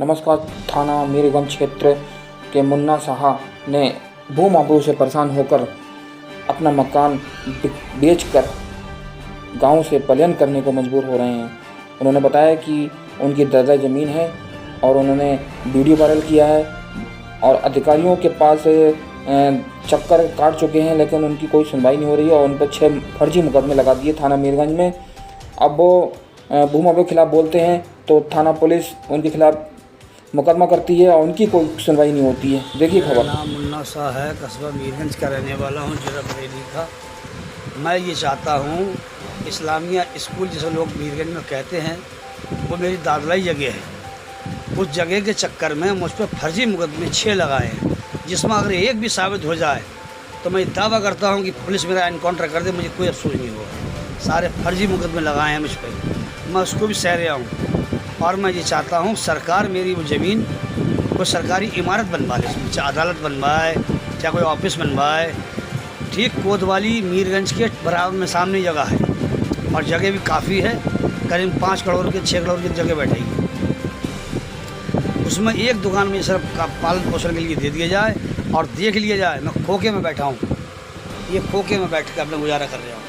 नमस्कार। थाना मीरगंज क्षेत्र के मुन्ना साहा ने भूमाफियों से परेशान होकर अपना मकान बेचकर गांव से पलायन करने को मजबूर हो रहे हैं। उन्होंने बताया कि उनकी दर्जा ज़मीन है और उन्होंने वीडियो वायरल किया है और अधिकारियों के पास चक्कर काट चुके हैं, लेकिन उनकी कोई सुनवाई नहीं हो रही है और उन पर 6 फर्जी मुकदमे लगा दिए थाना मीरगंज में। अब वो भूमाफियों के खिलाफ बोलते हैं तो थाना पुलिस उनके खिलाफ मुकदमा करती है और उनकी कोई सुनवाई नहीं होती है। देखिए खबर। नाम मुन्ना शाह है, कस्बा मीरगंज का रहने वाला हूँ, जिला बरेली का। मैं ये चाहता हूँ इस्लामिया स्कूल जिसे लोग मीरगंज में कहते हैं, वो मेरी दादलाई जगह है। उस जगह के चक्कर में मुझ पर फर्जी मुकदमे 6 लगाए हैं, जिसमें अगर एक भी साबित हो जाए तो मैं दावा करता हूँ कि पुलिस मेरा एनकाउंटर कर दे, मुझे कोई अफसोस नहीं होगा। सारे फर्जी मुकदमे लगाए हैं मुझ पर, मैं उसको भी सह रहा हूँ। और मैं ये चाहता हूँ सरकार मेरी वो ज़मीन कोई सरकारी इमारत बनवा ले, उसमें चाहे अदालत बनवाए, चाहे कोई ऑफिस बनवाए। ठीक कोतवाली मीरगंज के बराबर में सामने जगह है और जगह भी काफ़ी है, करीब 5 करोड़ के 6 करोड़ की जगह बैठेगी। उसमें एक दुकान में सिर्फ पालन पोषण के लिए दे दिया जाए और देख लिया जाए। मैं खोखे में बैठा हूँ, ये खोखे में बैठ कर अपना गुजारा कर रहा हूँ।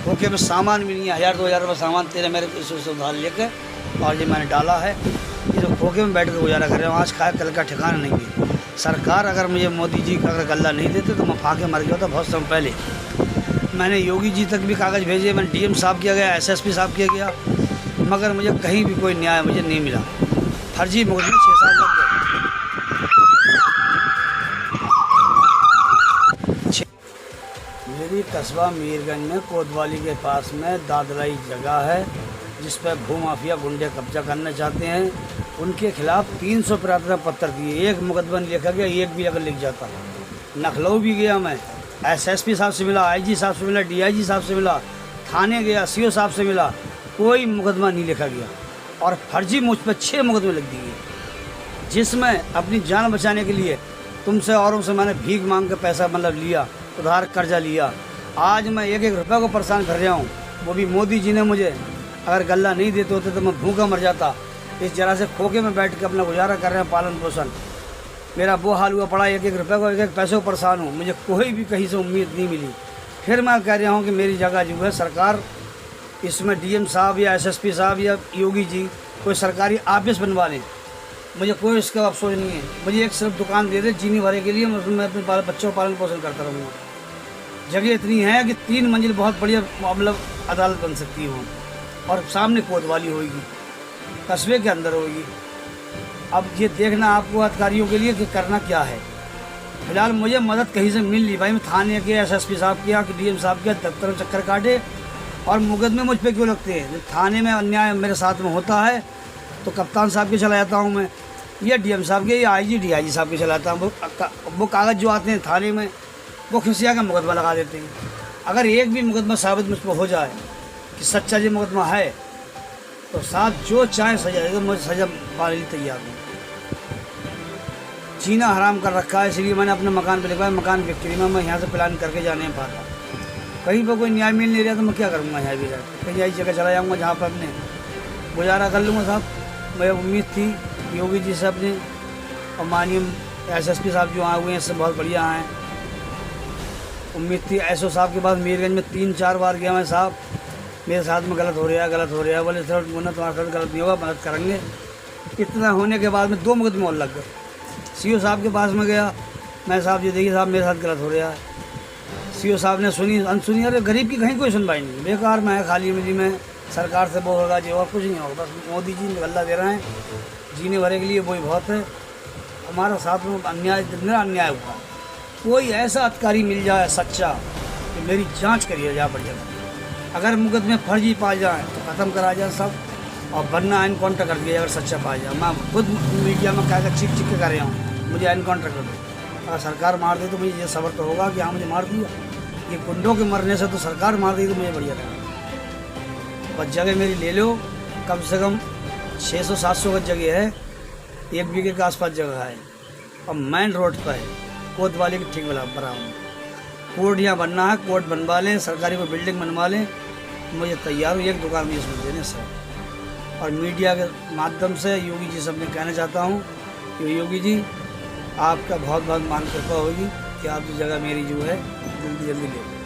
खोखे में सामान भी नहीं है, 1000-2000 रुपये सामान तेरे मेरे से उधार लेकर और ये मैंने डाला है। ये जो खोखे में बैठ कर गुजारा कर रहा हूँ, आज खाए कल का ठिकाना नहीं है। सरकार अगर मुझे मोदी जी का अगर गल्ला नहीं देते तो मैं फाके मर गया था बहुत समय पहले। मैंने योगी जी तक भी कागज़ भेजे, मैंने डीएम साहब किया गया, एसएसपी साहब किया गया, मगर मुझे कहीं भी कोई न्याय मुझे नहीं मिला। फर्जी मुकदमे 6 साल लग गए। मेरी कस्बा मीरगंज में कोतवाली के पास में दादलाई जगह है, जिस पर भूमाफिया गुंडे कब्जा करना चाहते हैं। उनके खिलाफ 300 प्रार्थना पत्र दिए, एक मुकदमा लिखा गया, एक भी अगर लिख जाता। लखनऊ भी गया मैं, एसएसपी साहब से मिला, आईजी साहब से मिला, डीआईजी साहब से मिला, थाने गया, सीओ साहब से मिला, कोई मुकदमा नहीं लिखा गया और फर्जी मुझ पर 6 मुकदमे लग दिए, जिसमें अपनी जान बचाने के लिए तुमसे औरों से मैंने भीख मांग कर पैसा लिया, उधार कर्जा लिया। आज मैं 1-1 रुपये को परेशान कर रहा हूँ। वो भी मोदी जी ने मुझे अगर गल्ला नहीं देते होते तो मैं भूखा मर जाता। इस जरा से खोखे में बैठ कर अपना गुजारा कर रहे हैं, पालन पोषण। मेरा वो हाल हुआ पड़ा, 1-1 रुपये को 1-1 पैसे को परेशान हूँ। मुझे कोई भी कहीं से उम्मीद नहीं मिली। फिर मैं कह रहा हूँ कि मेरी जगह जो है सरकार इसमें डीएम साहब या एसएसपी साहब या योगी जी कोई सरकारी ऑफिस बनवा लें। मुझे कोई इसका अफसोस नहीं है। मुझे एक सिर्फ दुकान दे दे जीने भरे के लिए, मैं उसमें अपने बच्चों को पालन पोषण करता रहूँगा। जगह इतनी है कि 3 मंजिल बहुत बढ़िया मतलब अदालत बन सकती हो और सामने कोतवाली होगी, कस्बे के अंदर होगी। अब ये देखना आपको अधिकारियों के लिए कि करना क्या है। फिलहाल मुझे मदद कहीं से मिल नहीं भाई। मैं थाने के एसएसपी साहब के या डीएम साहब के दफ्तर में चक्कर काटे और मुकदमे मुझ पे क्यों लगते हैं। थाने में अन्याय मेरे साथ में होता है तो कप्तान साहब के चला जाता हूँ मैं, या डीएम साहब के या आईजी डीआईजी साहब के चलाता हूँ। वो कागज़ जो आते हैं थाने में वो खिसिया का मुकदमा लगा देते हैं। अगर एक भी मुकदमा साबित मुझ पर हो जाए कि सच्चा ये मुकदमा है तो साथ जो चाहे सजा दे, तो मुझे सजा पाने के लिए तैयार हूँ। जीना हराम कर रखा है, इसलिए मैंने अपने मकान पे लिखवाया मकान बिक्री में। मैं यहाँ से प्लान करके जाने में पाता, कहीं पर कोई न्याय मिल नहीं रहा तो मैं क्या करूँगा। यहाँ भी रहकर कहीं ऐसी जगह चला जाऊँगा जहाँ पर अपने गुजारा कर लूँगा। साहब मुझे उम्मीद थी योगी जी साहब ने और माननीय एसएसपी साहब जो आए हुए हैं सब बहुत बढ़िया हैं। उम्मीद थी एसओ साहब के पास मीरगंज में 3-4 बार गया मैं, साहब मेरे साथ में गलत हो रहा है। बोले सर मुन्ना तुम्हारे साथ गलत नहीं होगा, मदद करेंगे। इतना होने के बाद में 2 मुकदमे और लग गए। सीओ साहब के पास में गया मैं, साहब ये देखिए साहब मेरे साथ गलत हो रहा है। सीओ साहब ने सुनी अनसुनी, अरे गरीब की कहीं कोई सुनवाई नहीं, बेकार में है, खाली मिली में सरकार से वो होगा जो और कुछ नहीं होगा। बस मोदी जी गल्ला दे रहे हैं जीने भरे के लिए, वही बहुत है। हमारा साथ में अन्याय जितना अन्याय हुआ, कोई ऐसा अधिकारी मिल जाए सच्चा कि मेरी जांच करिए जा बढ़िया। अगर मुकदमे फर्जी पाए जाए तो ख़त्म करा जाए सब, और वरना एनकाउंटर कर दिया अगर सच्चा पाया जाए। मैं खुद मीडिया में क्या चीख के कर रहा हूँ, मुझे एनकाउंटर कर दो। अगर सरकार मार दे तो मुझे ये सब्र तो होगा कि हाँ मुझे मार दिया। ये गुंडों के मरने से तो सरकार मार दी तो मुझे बढ़िया लगा। बस जगह मेरी ले लो, कम से कम 600-700 गज जगह है, 1 बीघे के आसपास जगह है और मेन रोड पर है, कोतवाली के ठीक बराबर। कोर्ट यहाँ बनना है, कोर्ट बनवा लें, सरकारी को बिल्डिंग बनवा लें, मुझे तैयार हूँ एक दुकान भी इसमें देने से। और मीडिया के माध्यम से योगी जी से मैं कहना चाहता हूँ कि योगी जी आपका बहुत बहुत मान कृपा होगी कि आप जो जगह मेरी जो है जल्दी जल्दी ले लें।